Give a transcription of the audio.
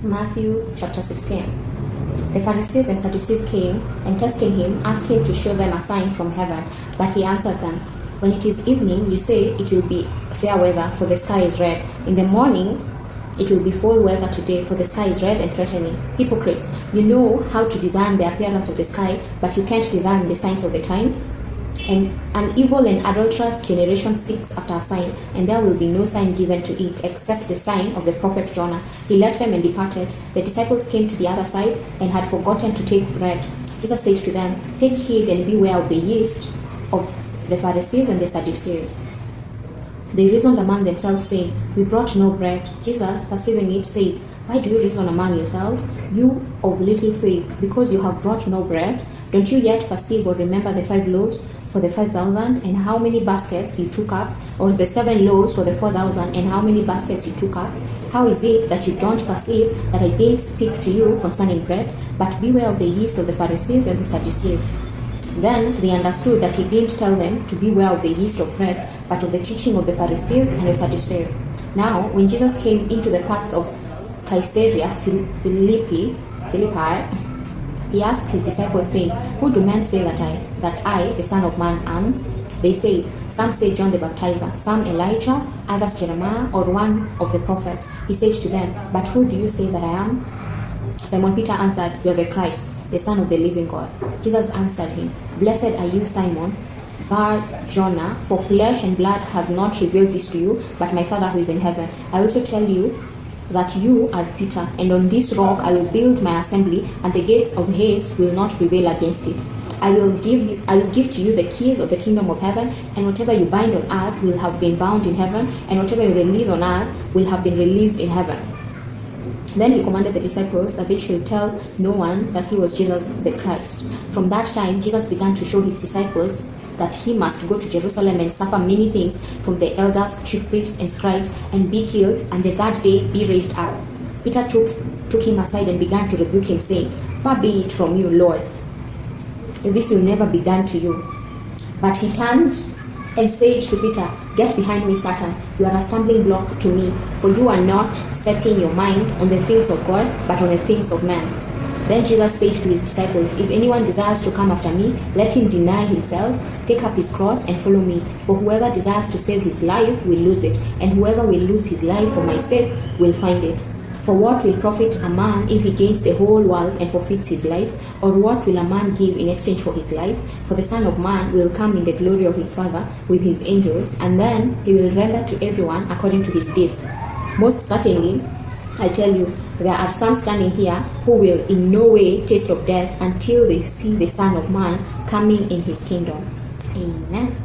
Matthew chapter 16. The Pharisees and Sadducees came, and testing him, asked him to show them a sign from heaven. But he answered them, "When it is evening, you say it will be fair weather, for the sky is red. In the morning, it will be foul weather today, for the sky is red and threatening. Hypocrites, you know how to discern the appearance of the sky, but you can't discern the signs of the times. And an evil and adulterous generation seeks after a sign, and there will be no sign given to it except the sign of the prophet Jonah." He left them and departed. The disciples came to the other side and had forgotten to take bread. Jesus said to them, "Take heed and beware of the yeast of the Pharisees and the Sadducees." They reasoned among themselves, saying, "We brought no bread." Jesus, perceiving it, said, "Why do you reason among yourselves, you of little faith, because you have brought no bread? Don't you yet perceive or remember the 5 loaves for the 5,000, and how many baskets you took up, or the 7 loaves for the 4,000, and how many baskets you took up? How is it that you don't perceive that I didn't speak to you concerning bread? But beware of the yeast of the Pharisees and the Sadducees." Then they understood that he didn't tell them to beware of the yeast of bread, but of the teaching of the Pharisees and the Sadducees. Now, when Jesus came into the parts of Caesarea Philippi, he asked his disciples, saying, "Who do men say that I, the Son of Man, am?" They say, "Some say John the Baptizer, some Elijah, others Jeremiah, or one of the prophets." He said to them, "But who do you say that I am?" Simon Peter answered, "You are the Christ, the Son of the living God." Jesus answered him, "Blessed are you, Simon Bar-Jonah, for flesh and blood has not revealed this to you, but my Father who is in heaven. I also tell you that you are Peter, and on this rock I will build my assembly, and the gates of Hades will not prevail against it. I will give to you the keys of the kingdom of heaven, and whatever you bind on earth will have been bound in heaven, and whatever you release on earth will have been released in heaven." Then he commanded the disciples that they should tell no one that he was Jesus the Christ. From that time, Jesus began to show his disciples that he must go to Jerusalem and suffer many things from the elders, chief priests, and scribes, and be killed, and the third day be raised up. Peter took him aside and began to rebuke him, saying, "Far be it from you, Lord. This will never be done to you." But he turned and said to Peter, "Get behind me, Satan. You are a stumbling block to me, for you are not setting your mind on the things of God, but on the things of man." Then Jesus said to his disciples, "If anyone desires to come after me, let him deny himself, take up his cross, and follow me. For whoever desires to save his life will lose it, and whoever will lose his life for my sake will find it. For what will profit a man if he gains the whole world and forfeits his life? Or what will a man give in exchange for his life? For the Son of Man will come in the glory of his Father with his angels, and then he will render to everyone according to his deeds. Most certainly, I tell you, there are some standing here who will in no way taste of death until they see the Son of Man coming in his kingdom." Amen.